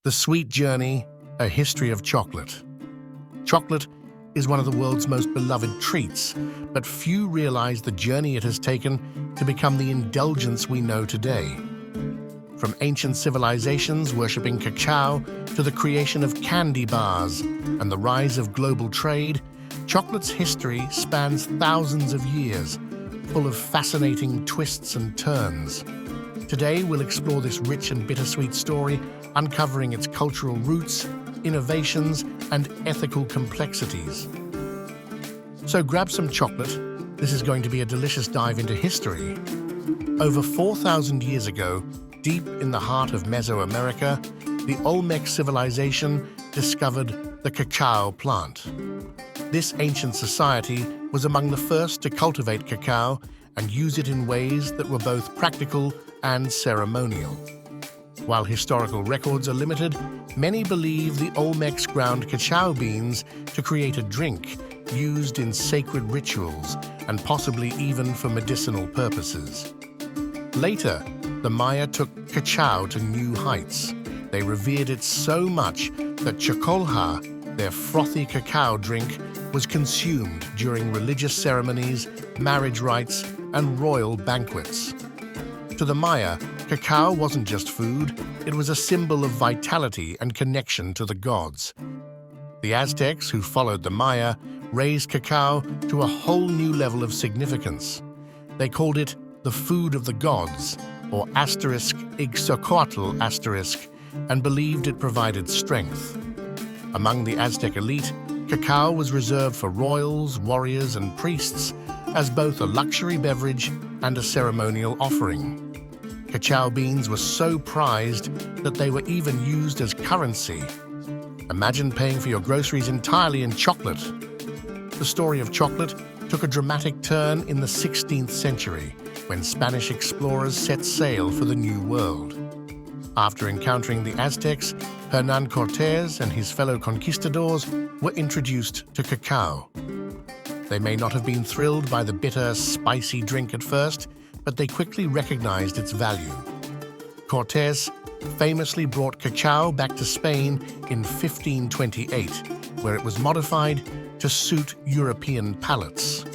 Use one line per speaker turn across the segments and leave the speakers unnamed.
The Sweet Journey, A History of Chocolate. Chocolate is one of the world's most beloved treats, but few realize the journey it has taken to become the indulgence we know today. From ancient civilizations worshipping cacao to the creation of candy bars and the rise of global trade, chocolate's history spans thousands of years, full of fascinating twists and turns. Today, we'll explore this rich and bittersweet story, uncovering its cultural roots, innovations, and ethical complexities. So grab some chocolate. This is going to be a delicious dive into history. Over 4,000 years ago, deep in the heart of Mesoamerica, the Olmec civilization discovered the cacao plant. This ancient society was among the first to cultivate cacao and use it in ways that were both practical and ceremonial. While historical records are limited, many believe the Olmecs ground cacao beans to create a drink used in sacred rituals and possibly even for medicinal purposes. Later, the Maya took cacao to new heights. They revered it so much that chocolha, their frothy cacao drink, was consumed during religious ceremonies, marriage rites, and royal banquets. To the Maya, cacao wasn't just food, it was a symbol of vitality and connection to the gods. The Aztecs, who followed the Maya, raised cacao to a whole new level of significance. They called it the food of the gods, or *Ixocoatl*, and believed it provided strength. Among the Aztec elite, cacao was reserved for royals, warriors, and priests as both a luxury beverage and a ceremonial offering. Cacao beans were so prized that they were even used as currency. Imagine paying for your groceries entirely in chocolate. The story of chocolate took a dramatic turn in the 16th century when Spanish explorers set sail for the New World. After encountering the Aztecs, Hernán Cortés and his fellow conquistadors were introduced to cacao. They may not have been thrilled by the bitter, spicy drink at first, but they quickly recognized its value. Cortés famously brought cacao back to Spain in 1528, where it was modified to suit European palates.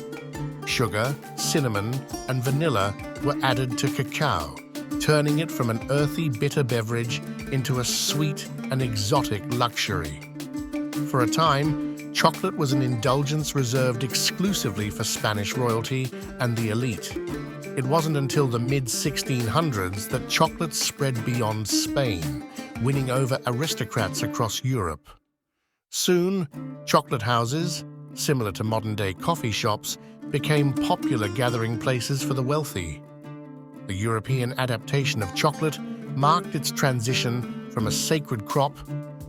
Sugar, cinnamon, and vanilla were added to cacao, turning it from an earthy, bitter beverage into a sweet and exotic luxury. For a time, chocolate was an indulgence reserved exclusively for Spanish royalty and the elite. It wasn't until the mid-1600s that chocolate spread beyond Spain, winning over aristocrats across Europe. Soon, chocolate houses, similar to modern-day coffee shops, became popular gathering places for the wealthy. The European adaptation of chocolate marked its transition from a sacred crop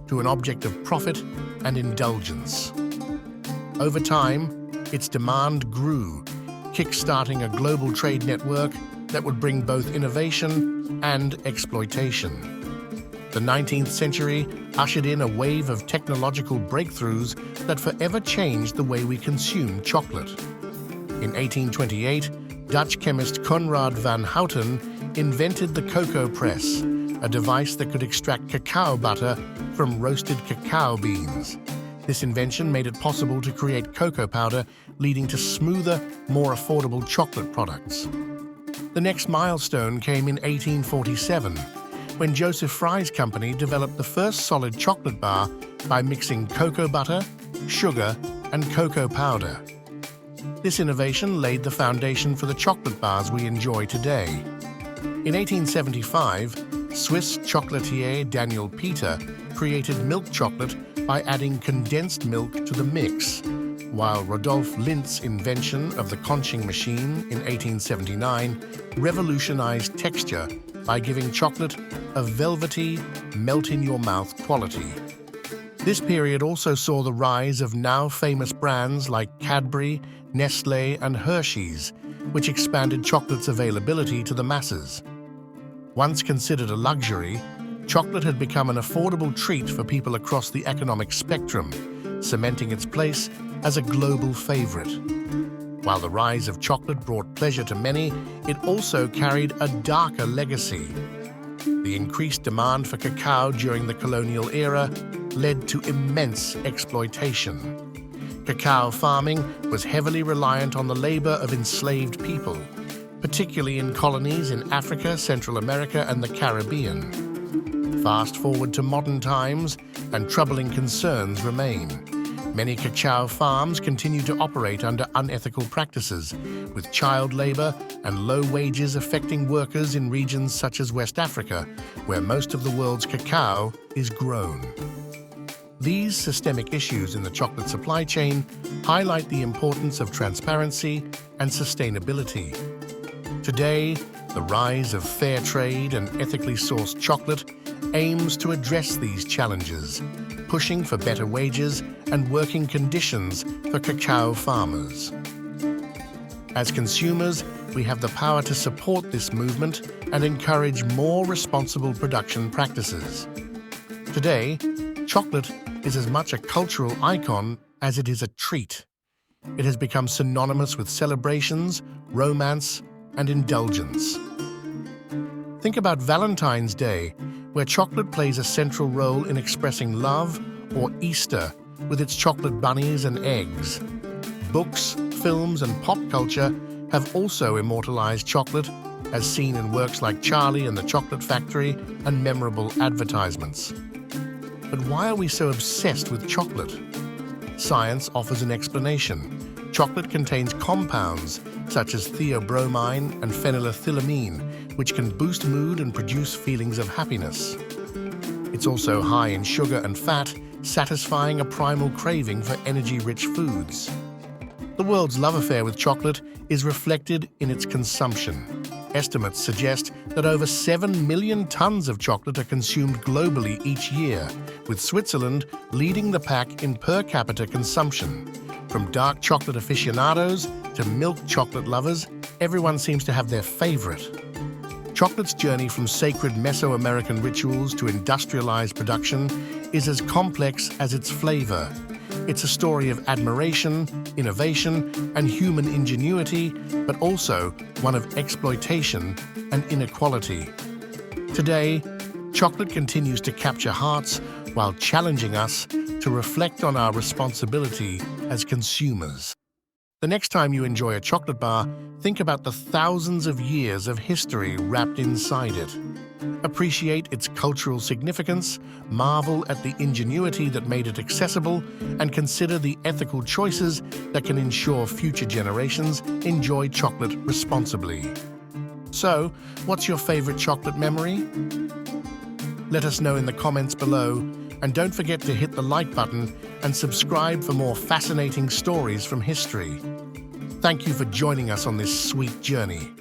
to an object of profit and indulgence. Over time, its demand grew, kick-starting a global trade network that would bring both innovation and exploitation. The 19th century ushered in a wave of technological breakthroughs that forever changed the way we consume chocolate. In 1828, Dutch chemist Conrad van Houten invented the cocoa press, a device that could extract cacao butter from roasted cacao beans. This invention made it possible to create cocoa powder, leading to smoother, more affordable chocolate products. The next milestone came in 1847, when Joseph Fry's company developed the first solid chocolate bar by mixing cocoa butter, sugar, and cocoa powder. This innovation laid the foundation for the chocolate bars we enjoy today. In 1875, Swiss chocolatier Daniel Peter created milk chocolate by adding condensed milk to the mix, while Rodolphe Lindt's invention of the conching machine in 1879 revolutionized texture by giving chocolate a velvety, melt-in-your-mouth quality. This period also saw the rise of now-famous brands like Cadbury, Nestlé, and Hershey's, which expanded chocolate's availability to the masses. Once considered a luxury, chocolate had become an affordable treat for people across the economic spectrum, cementing its place as a global favorite. While the rise of chocolate brought pleasure to many, it also carried a darker legacy. The The increased demand for cacao during the colonial era led to immense exploitation. Cacao farming was heavily reliant on the labor of enslaved people, particularly in colonies in Africa, Central America, and the Caribbean. Fast forward to modern times, and troubling concerns remain. Many cacao farms continue to operate under unethical practices, with child labor and low wages affecting workers in regions such as West Africa, where most of the world's cacao is grown. These systemic issues in the chocolate supply chain highlight the importance of transparency and sustainability. Today, the rise of fair trade and ethically sourced chocolate aims to address these challenges, pushing for better wages and working conditions for cacao farmers. As consumers, we have the power to support this movement and encourage more responsible production practices. Today, chocolate is as much a cultural icon as it is a treat. It has become synonymous with celebrations, romance, and indulgence. Think about Valentine's Day, where chocolate plays a central role in expressing love, or Easter, with its chocolate bunnies and eggs. Books, films, and pop culture have also immortalized chocolate, as seen in works like Charlie and the Chocolate Factory and memorable advertisements. But why are we so obsessed with chocolate? Science offers an explanation. Chocolate contains compounds such as theobromine and phenylethylamine, which can boost mood and produce feelings of happiness. It's also high in sugar and fat, satisfying a primal craving for energy-rich foods. The world's love affair with chocolate is reflected in its consumption. Estimates suggest that over 7 million tons of chocolate are consumed globally each year, with Switzerland leading the pack in per capita consumption. From dark chocolate aficionados to milk chocolate lovers, everyone seems to have their favorite. Chocolate's journey from sacred Mesoamerican rituals to industrialized production is as complex as its flavor. It's a story of admiration, innovation, and human ingenuity, but also one of exploitation and inequality. Today, chocolate continues to capture hearts while challenging us to reflect on our responsibility as consumers. The next time you enjoy a chocolate bar, think about the thousands of years of history wrapped inside it. Appreciate its cultural significance, marvel at the ingenuity that made it accessible, and consider the ethical choices that can ensure future generations enjoy chocolate responsibly. So, what's your favorite chocolate memory? Let us know in the comments below, and don't forget to hit the like button and subscribe for more fascinating stories from history. Thank you for joining us on this sweet journey.